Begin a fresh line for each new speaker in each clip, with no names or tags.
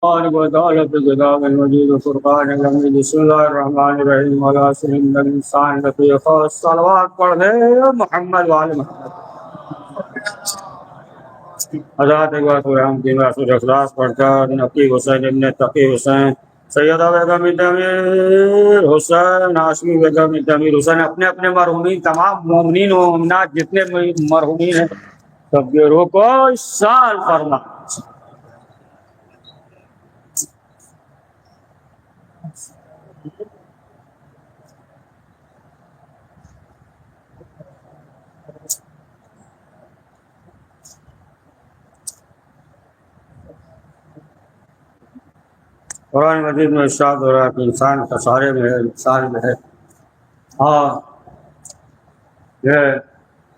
اور بدولت کتاب المجید و فرقان الحمید بسم اللہ الرحمن الرحیم وعلیٰ سلم الانسان رفیق صلوات پڑھ دے محمد وعلی محمد حضرات ایک بار قرآن کی محسوس اخلاص پڑھ کر نقی حسین ابن تقی حسین سیدہ بیگم امیر حسین ہاشمی بیگم امیر حسین اپنے اپنے مرحومین تمام مومنین و مومنات جتنے مرحومین ہیں سب کے روح کو سال فرما قرآن مجید میں ارشاد ہو رہا ہے کہ انسان خسارے میں ہے، انسان میں ہے اور یہ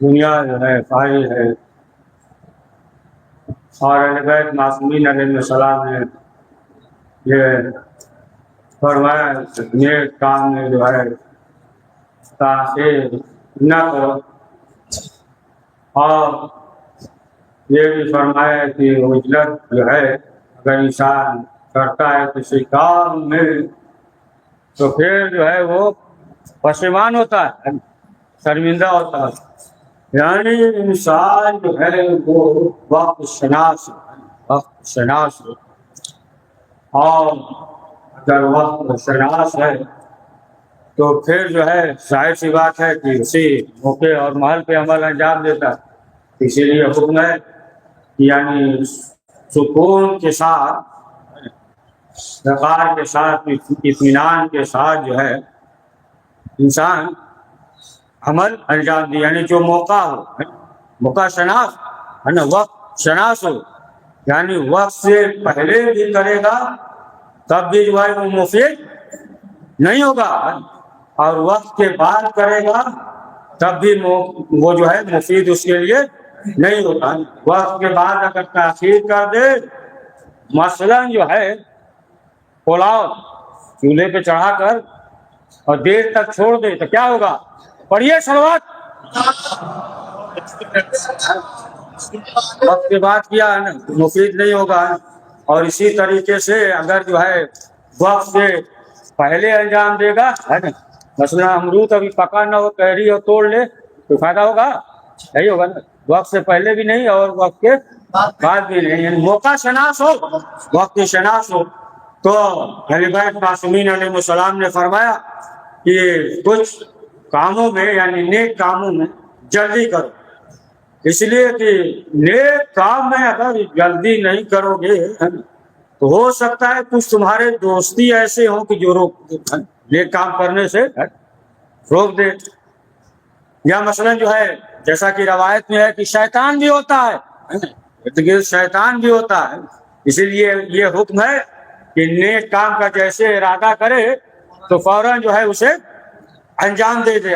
دنیا جو ہے فائل ہے اور اہل بیت معصومین علیہ السلام نے یہ فرمایا نیک کام میں جو ہے تاخیر نہ کرو اور یہ بھی فرمایا کہ اجلت جو ہے اگر انسان کرتا ہے کسی کام میں تو پھر جو ہے وہ پشیمان ہوتا ہے، شرمندہ ہوتا ہے، یعنی انسان جو ہے وہ وقت شناس ہے اور اگر وقت شناس ہے تو پھر جو ہے ظاہر سی بات ہے کہ اسی موقع اور محل پہ عمل انجام دیتا ہے۔ اسی لیے حکم ہے یعنی سکون کے ساتھ، وقار کے ساتھ، اطمینان کے ساتھ جو ہے انسان عمل انجام دے، یعنی جو موقع ہو، موقع شناس ہے نا، وقت شناس ہو، یعنی وقت سے پہلے بھی کرے گا تب بھی جو ہے وہ مفید نہیں ہوگا اور وقت کے بعد کرے گا تب بھی وہ جو ہے مفید اس کے لیے نہیں ہوگا۔ وقت کے بعد اگر تاخیر کر دے، مثلاً جو ہے پلاؤ چولہے پہ چڑھا کر اور دیر تک چھوڑ دے تو کیا ہوگا؟ پڑھیے صلوات۔ وقت کے بعد کیا ہے نا مفید نہیں ہوگا۔ اور اسی طریقے سے اگر جو ہے وقت سے پہلے انجام دے گا ہے نا، مثلا امرود ابھی پکا نہ ہو، کہری اور توڑ لے تو فائدہ ہوگا نہیں ہوگا نا، وقت سے پہلے بھی نہیں اور وقت کے بعد بھی نہیں، یعنی موقع شناس ہو، وقت شناس ہو۔ تو اہل بیت معصومین علیہ السلام نے فرمایا کہ کچھ کاموں میں یعنی نیک کاموں میں جلدی کرو، اس لیے کہ نیک کام میں اگر جلدی نہیں کرو گے تو ہو سکتا ہے کچھ تمہارے دوستی ایسے ہوں کہ جو نیک کام کرنے سے روک دے، یا مثلا جو ہے جیسا کہ روایت میں ہے کہ شیطان بھی ہوتا ہے، شیطان بھی ہوتا ہے، اسی لیے یہ حکم ہے کہ نیک کام کا جیسے ارادہ کرے تو فوراً جو ہے اسے انجام دے دے،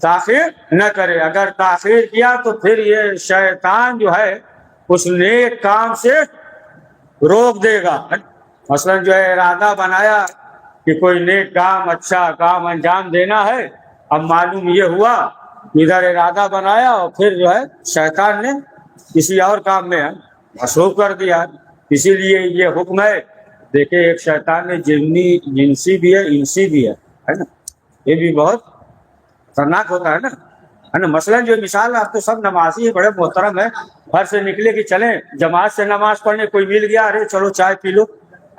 تاخیر نہ کرے۔ اگر تاخیر کیا تو پھر یہ شیطان جو ہے اس نیک کام سے روک دے گا۔ مثلا جو ہے ارادہ بنایا کہ کوئی نیک کام، اچھا کام انجام دینا ہے، اب معلوم یہ ہوا ادھر ارادہ بنایا اور پھر جو ہے شیطان نے کسی اور کام میں مصروف کر دیا۔ اسی لیے یہ حکم ہے، دیکھیں ایک شیطان میں جنسی بھی ہے، انسی بھی ہے نا، یہ بھی بہت خطرناک ہوتا ہے نا۔ مثلا جو مثال آپ تو سب نمازی بڑے محترم ہے، گھر سے نکلے کہ چلیں جماعت سے نماز پڑھنے، کوئی مل گیا، ارے چلو چائے پی لو،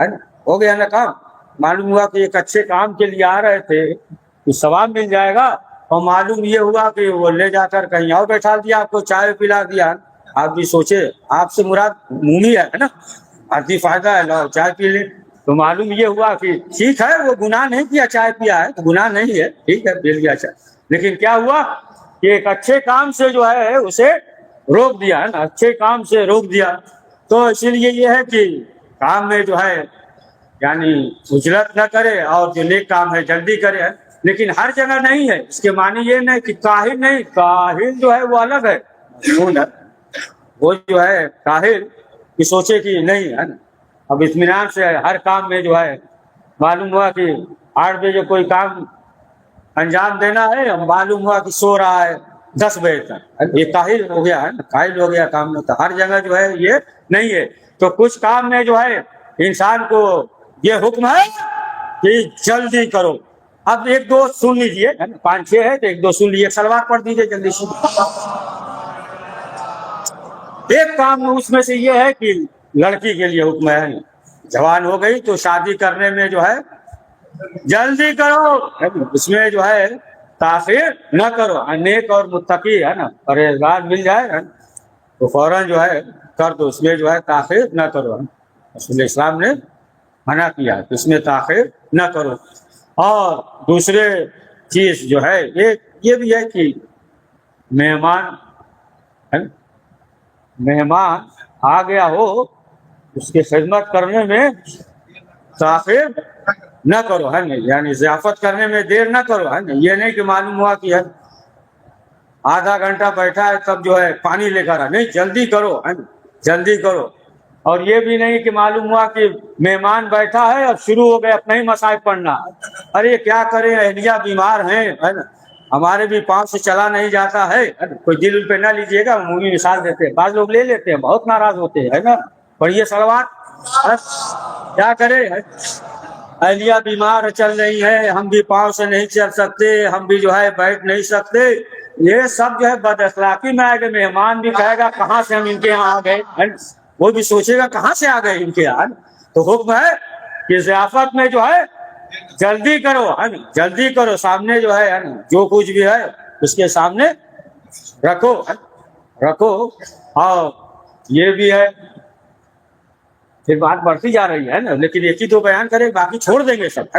ہے نا، ہو گیا نا کام۔ معلوم ہوا کہ ایک اچھے کام کے لیے آ رہے تھے کہ ثواب مل جائے گا، اور معلوم یہ ہوا کہ وہ لے جا کر کہیں اور بیٹھا دیا، آپ کو چائے پلا دیا۔ آپ بھی سوچے آپ سے مراد مومی ہے نا، آدھی فائدہ ہے، لو چائے پی لیں، تو معلوم یہ ہوا کہ ٹھیک ہے وہ گناہ نہیں کیا، چائے پیا ہے تو گناہ نہیں ہے، ٹھیک ہے پی لیا چائے، لیکن کیا ہوا کہ ایک اچھے کام سے جو ہے اسے روک دیا ہے نا، اچھے کام سے روک دیا۔ تو اسی لیے یہ ہے کہ کام میں جو ہے یعنی اجلت نہ کرے اور جو نیک کام ہے جلدی کرے، لیکن ہر جگہ نہیں ہے، اس کے معنی یہ نہیں کہ کاہل نہیں، کاہل جو ہے وہ الگ ہے، وہ جو ہے کاہل کہ سوچے کہ نہیں ہے نا، اب اطمینان سے ہر کام میں جو ہے معلوم ہوا کہ 8 بجے کوئی کام انجام دینا ہے، معلوم ہوا کہ سو رہا ہے 10 بجے تک، یہ کاہل ہو گیا ہے نا، کاہل ہو گیا کام میں۔ تو ہر جگہ جو ہے یہ نہیں ہے، تو کچھ کام میں جو ہے انسان کو یہ حکم ہے کہ جلدی کرو. اب ایک دو سن لیجیے, 5-6 ہے تو ایک دو سن لیجیے, سلوات پڑھ دیجیے جلدی سے. ایک کام اس میں سے یہ ہے کہ لڑکی کے لیے حکم ہے, جوان ہو گئی تو شادی کرنے میں جو ہے جلدی کرو, اس میں جو ہے تاخیر نہ کرو. نیک اور متقی ہے نا پرہیزگار مل جائے نا تو فوراً جو ہے کر دو, اس میں جو ہے تاخیر نہ کرو. رسول اسلام نے منع کیا کہ اس میں تاخیر نہ کرو. اور دوسرے چیز جو ہے یہ بھی ہے کہ مہمان آ گیا ہو اس کی خدمت کرنے میں تاخیر نہ کرو, ہے نا, یعنی ضیافت کرنے میں دیر نہ کرو, ہے نا. یہ نہیں کہ معلوم ہوا کہ ہے آدھا گھنٹہ بیٹھا ہے تب جو ہے پانی لے کر آ, نہیں, جلدی کرو, ہے نا, جلدی کرو. اور یہ بھی نہیں کہ معلوم ہوا کہ مہمان بیٹھا ہے اور شروع ہو گئے اپنا ہی مصائب پڑھنا. ارے کیا کریں, اہلیہ بیمار ہیں, ہے نا, ہمارے بھی پاؤں سے چلا نہیں جاتا ہے. کوئی دل پہ نہ لیجیے گا, مومی مثال دیتے ہیں, بعض لوگ لے لیتے ہیں, بہت ناراض ہوتے ہیں, ہے نا. پڑھیے صلوات. کیا کرے, اہلیہ بیمار چل رہی ہے, ہم بھی پاؤں سے نہیں چل سکتے, ہم بھی جو ہے بیٹھ نہیں سکتے. یہ سب جو ہے بد اخلاقی میں آئے گا. مہمان بھی کہے گا کہاں سے ہم ان کے یہاں آ گئے, وہ بھی سوچے گا کہاں سے آ گئے ان کے یہاں. تو حکم ہے کہ ضیافت میں جو ہے جلدی کرو, ہے نا, جلدی کرو. سامنے جو ہے نا جو کچھ بھی ہے اس کے سامنے رکھو. اور یہ بھی ہے, پھر بات بڑھتی جا رہی ہے نا, لیکن ایک ہی دو بیان کرے باقی چھوڑ دیں گے سب.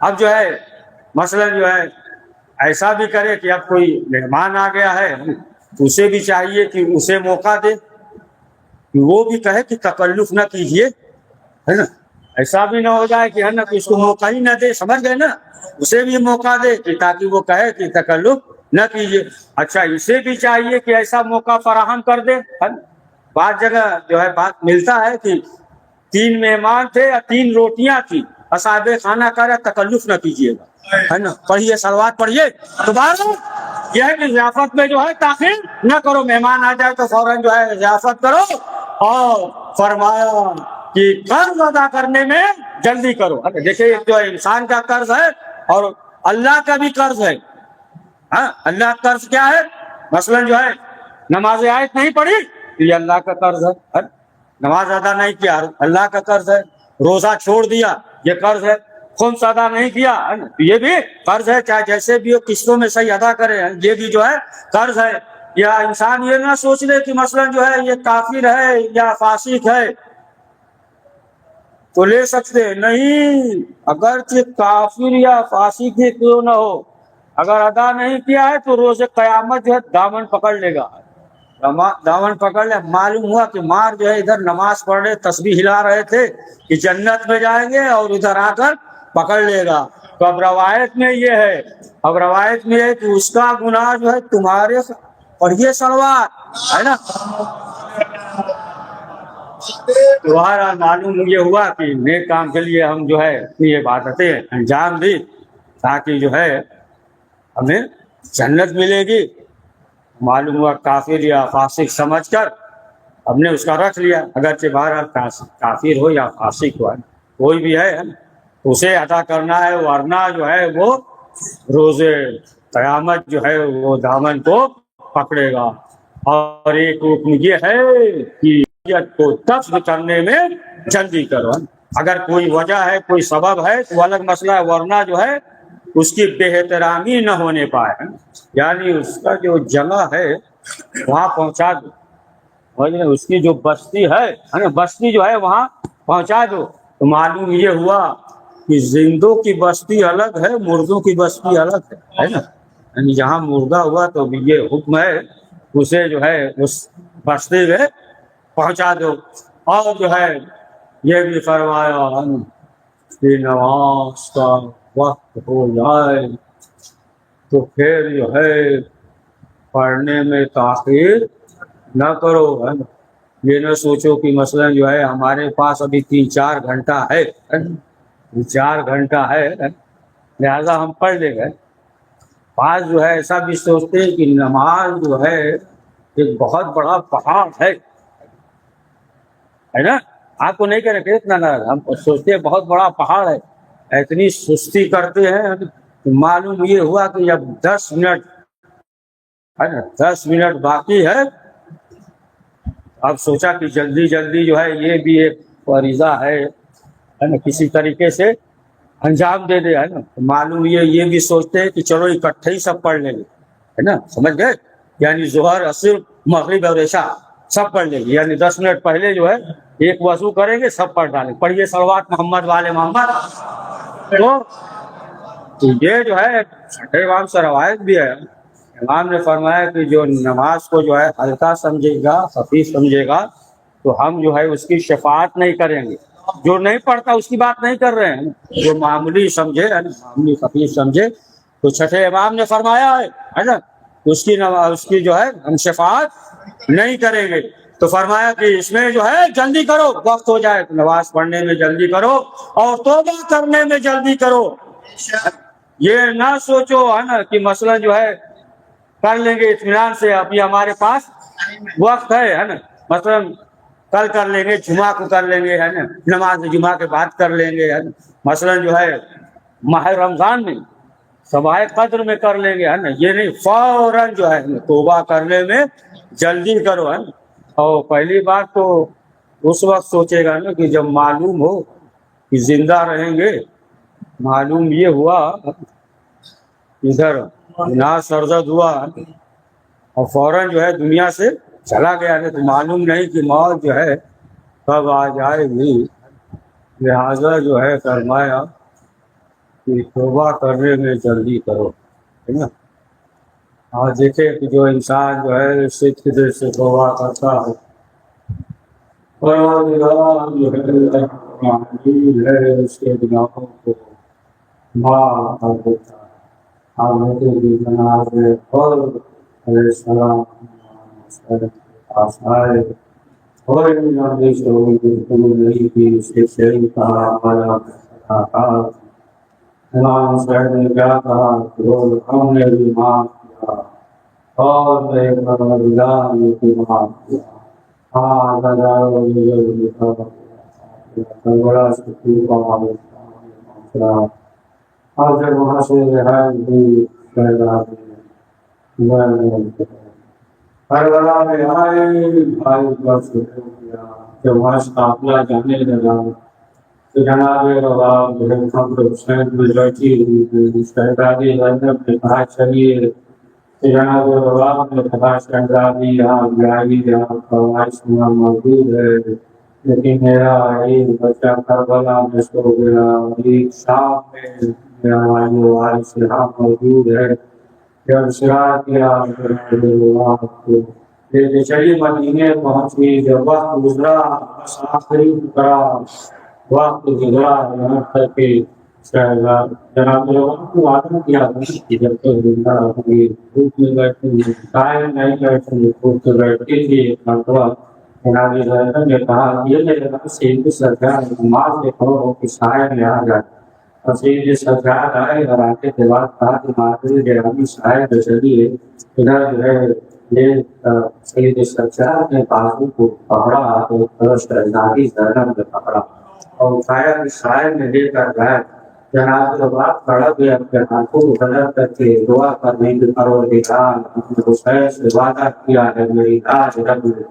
اب جو ہے مثلا جو ہے ایسا بھی کرے کہ اب کوئی مہمان آ گیا ہے تو اسے بھی چاہیے کہ اسے موقع دے, وہ بھی کہے کہ تکلف نہ کیجیے, ہے نا. ایسا بھی نہ ہو جائے کہ ہے نا کہ اس کو موقع ہی نہ دے, سمجھ گئے نا, اسے بھی موقع دے کہ تاکہ وہ کہے کہ تکلف نہ کیجیے. اچھا, اسے بھی چاہیے کہ ایسا موقع فراہم کر دے. بعض جگہ جو ہے بات ملتا ہے کہ 3 مہمان تھے یا 3 روٹیاں تھی, اصحاب کھانا کھا رہے, تکلف نہ کیجیے گا, ہے نا. پڑھیے صلوات پڑھیے. تو بات یہ ہے کہ ضیافت میں جو ہے تاخیر نہ کرو, مہمان آ جائے تو فوراً جو ہے ضیافت کرو. اور فرمایا کہ قرض ادا کرنے میں جلدی کرو. دیکھیں ایک جو ہے انسان کا قرض ہے اور اللہ کا بھی قرض ہے. ہاں, اللہ کا قرض کیا ہے, مثلا جو ہے نماز آیت نہیں پڑھی یہ اللہ کا قرض ہے, نماز ادا نہیں کیا اللہ کا قرض ہے, روزہ چھوڑ دیا یہ قرض ہے, خمس ادا نہیں کیا یہ بھی قرض ہے, چاہے جیسے بھی ہو قسطوں میں صحیح ادا کرے, یہ بھی جو ہے قرض ہے. یا انسان یہ نہ سوچ لے کہ مثلا جو ہے یہ کافر ہے یا فاسق ہے تو لے سکتے نہیں. اگرچہ کافر یا فاسق ہی کیوں نہ ہو, اگر ادا نہیں کیا ہے تو روز قیامت جو ہے دامن پکڑ لے گا, دامن پکڑ لے. معلوم ہوا کہ مار جو ہے ادھر نماز پڑھ رہے تسبیح ہلا رہے تھے کہ جنت میں جائیں گے اور ادھر آ کر پکڑ لے گا. تو اب روایت میں یہ ہے, کہ اس کا گناہ جو ہے تمہارے, پڑھیے صلوات, ہے نا. تمہارا معلوم یہ ہوا کہ نیک کام کے لیے ہم جو ہے یہ عبادتیں انجام دی تاکہ جو ہے ہمیں جنت ملے گی. معلوم ہوا کافر یا فاسق سمجھ کر ہم نے اس کا رکھ لیا, اگرچہ بہرحال کافر ہو یا فاسق ہو, کوئی بھی ہے اسے ادا کرنا ہے, ورنہ جو ہے وہ روز قیامت جو ہے وہ دامن کو پکڑے گا. اور ایک حکم یہ ہے کہ کو دفن کرنے میں جلدی کرو. اگر کوئی وجہ ہے کوئی سبب ہے تو الگ مسئلہ ہے, ورنہ جو ہے اس کی بے احترامی نہ ہونے پائے, یعنی اس کا جو جگہ ہے وہاں پہنچا دو, اس کی جو بستی ہے بستی جو ہے وہاں پہنچا دو. تو معلوم یہ ہوا کہ زندوں کی بستی الگ ہے, مردوں کی بستی الگ ہے نا. یعنی جہاں مردہ ہوا تو یہ حکم ہے اسے جو ہے اس بستی میں پہنچا دو. اور جو ہے یہ بھی فرمایا کہ نماز کا وقت ہو جائے تو پھر جو ہے پڑھنے میں تاخیر نہ کرو. یہ نہ سوچو کہ مثلا جو ہے ہمارے پاس ابھی 3-4 گھنٹہ ہے, 4 گھنٹہ ہے لہذا ہم پڑھ لیں گے. بعض جو ہے ایسا بھی سوچتے ہیں کہ نماز جو ہے ایک بہت بڑا پہاڑ ہے نا, آپ کو نہیں کہہ رہے کہ اتنا نہ، ہم سوچتے ہیں بہت بڑا پہاڑ ہے، اتنی سستی کرتے ہیں. معلوم یہ ہوا کہ جب 10 منٹ ہے نا 10 منٹ باقی ہے، اب سوچا کہ جلدی جلدی جو ہے یہ بھی ایک فریضہ ہے نا، کسی طریقے سے انجام دے دے، ہے نا. معلوم یہ بھی سوچتے ہیں کہ چلو اکٹھے ہی سب پڑھ لیں گے، ہے نا، سمجھ گئے، یعنی ظہر عصر مغرب اور عشاء سب پڑھ لیں گے، یعنی 10 منٹ پہلے جو ہے ایک وضو کریں گے، سب پڑھ ڈالیں. پڑھیے صلوات محمد والے محمد. تو یہ جو ہے چھٹے امام سے روایت بھی ہے، امام نے فرمایا کہ جو نماز کو جو ہے ہلکا سمجھے گا، خفیف سمجھے گا، تو ہم جو ہے اس کی شفاعت نہیں کریں گے. جو نہیں پڑھتا اس کی بات نہیں کر رہے ہیں، جو معمولی سمجھے، معمولی خفیف سمجھے، تو چھٹے امام نے فرمایا ہے نا، اس کی جو ہے ہم شفاعت نہیں کریں گے. تو فرمایا کہ اس میں جو ہے جلدی کرو، وقت ہو جائے تو نماز پڑھنے میں جلدی کرو اور توبہ کرنے میں جلدی کرو. یہ نہ سوچو ہے نا کہ مسئلہ جو ہے کر لیں گے اطمینان سے، ابھی ہمارے پاس وقت ہے نا، مثلا کل کر لیں گے، جمعہ کو کر لیں گے، ہے نا، نماز جمعہ کے بعد کر لیں گے، ہے نا، مثلا جو ہے ماہ رمضان میں سوائے قدر میں کر لیں گے، ہے نا. یہ نہیں، فوراً جو ہے توبہ کرنے میں جلدی کرو، ہے نا. اور پہلی بات تو اس وقت سوچے گا نا کہ جب معلوم ہو کہ زندہ رہیں گے، معلوم یہ ہوا ادھر نہ سرزد ہوا اور فوراً جو ہے دنیا سے چلا گیا ہے، تو معلوم نہیں کہ موت جو ہے کب آ جائے گی. لہذا جو ہے فرمایا کہ توبہ کرنے میں جلدی کرو، ہے نا. اور دیکھے کہ جو انسان جو ہے صدق دل سے توبہ کرتا ہے، اس کے گناہوں کو معاف کر دیتا ہے. حضرت جناب علیہ السلام پاس آئے اور نہیں کی، اس کے شہری کہا امام صاحب نے کیا کہا کہ ہم نے بھی معاف کیا اور پروردگار نے بھی معاف کیا. ہاں بڑا شکریہ اور جب وہاں سے رہائی ہوئی کربلا میں آئے بھائی بس ہو گیا. جب وہاں سے قافلہ جانے لگا تو جناب محمد حسین بیٹھی ہوئی شہزادی زینب نے کہا چلیے. جناب نے کہا شہزادی یہاں خواہش موجود ہے، لیکن میرا ایک بچہ کربلا میں سو گیا، ایک شام میں میرا وارث یہاں موجود ہے. جب سرا کیا چلی مدینے پہنچی، جب وقت گزرا بس آخری کرا وقت گزرا یہاں تک کہ جناب کو آدم کیا جب تک زندہ رہی دھوپ میں بیٹھی قائم نہیں بیٹھی دھوپ سے بیٹھی تھی. ایک مرتبہ جناب زینب نے کہا یہ سید سرکار نماز سے کھڑو کہ شاید میں آ جائے. سید سرکار آئے اور آنے کے بعد کہا کہ مادری گرامی شاید چلیے. ادھر جو ہے یہ سید سرکار نے بازو کو پکڑا تو شہزادی زینب نے پکڑا اور اٹھایا کہ شاید میں لے کر گئے. جناب بات کھڑا بھی اپنے ہاتھوں کو غلط کر کے دعا کرنے کی پروردگار حسین سے وعدہ کیا ہے میری لاج رکھ لے.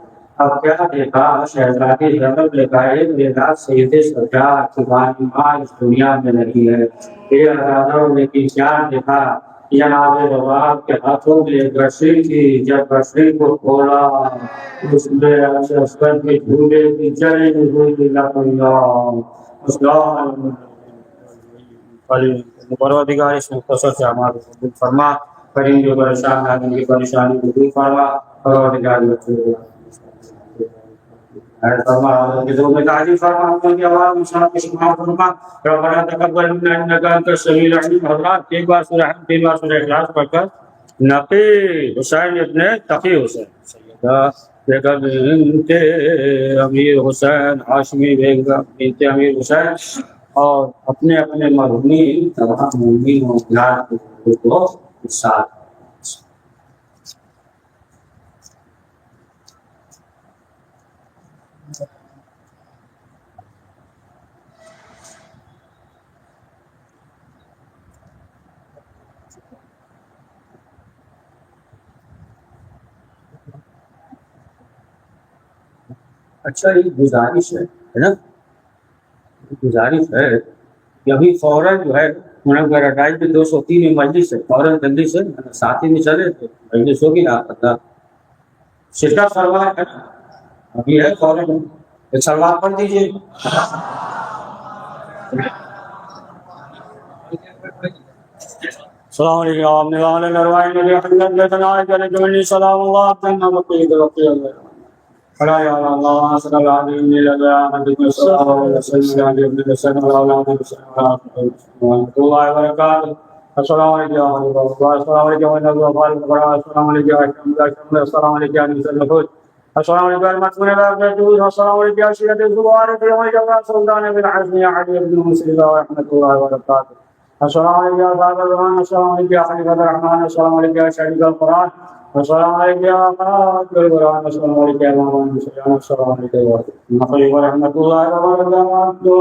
اب کیا دیکھا شہزادی زینب نے کہا میرا سید سرکار تمہاری ماں اس دنیا میں نہیں ہے. یہ ہزاروں نے کی کیا دیکھا جناب رباب کے ہاتھوں میں ایک رسی تھی. جب رسی کو کھولا اس میں اسکر کے جھولے کی جڑیں ہوئی پروردگار اس مختصر سے ہمارے قبول فرما، کریم جو پریشان آدمی کی پریشانی کو دور فرما. پروردگار ایک بار سورہ تین بار سورہ اخلاص پڑھ کر نقی حسین ابن تقی حسین سیدہ بیگم بنت امیر حسین ہاشمی بیگم بنت امیر حسین اور اپنے اپنے مرحومین تمام مومنین و مومنات کو ساتھ. اچھا یہ گزارش ہے نا، گزارش ہے کہ ابھی فوراً جو ہے انہوں نے رٹائی پہ 203 میں مجلس ہے، فوراً جلدی سے ساتھ ہی میں چلے تو مجلس ہوگی نا، اللہ شرکت فرمائے ہے نا، ابھی ہے فوراً ایک سلوات پڑھ دیجیے. السلام علیکم وعلى آل الأرواح الذي حلت لنا جل سلام الله عبدنا وقيد وقيد فلا يا الله صلى الله عليه وسلم على ابن الحسن وعلى اولاد الحسن ورحمة الله وبركاته. السلام عليكم ورحمة الله وبركاته. السلام عليكم ورحمة الله وبركاته. السلام عليكم ورحمة الله وبركاته. السلام عليكم ورحمة الله وبركاته. السلام عليكم ورحمة الله وبركاته. السلام عليكم يا سيدة الزوار يوم الجمعة سلطان بن حزم يا علي بن مسلم ورحمة الله وبركاته. السلام عليكم يا صاحب الرحمن. السلام عليكم يا خليفة الرحمن. السلام عليكم يا شريك القرآن. السلام عليكم يا قائد القرآن. السلام عليكم يا مولانا. السلام عليكم ورحمة الله وبركاته.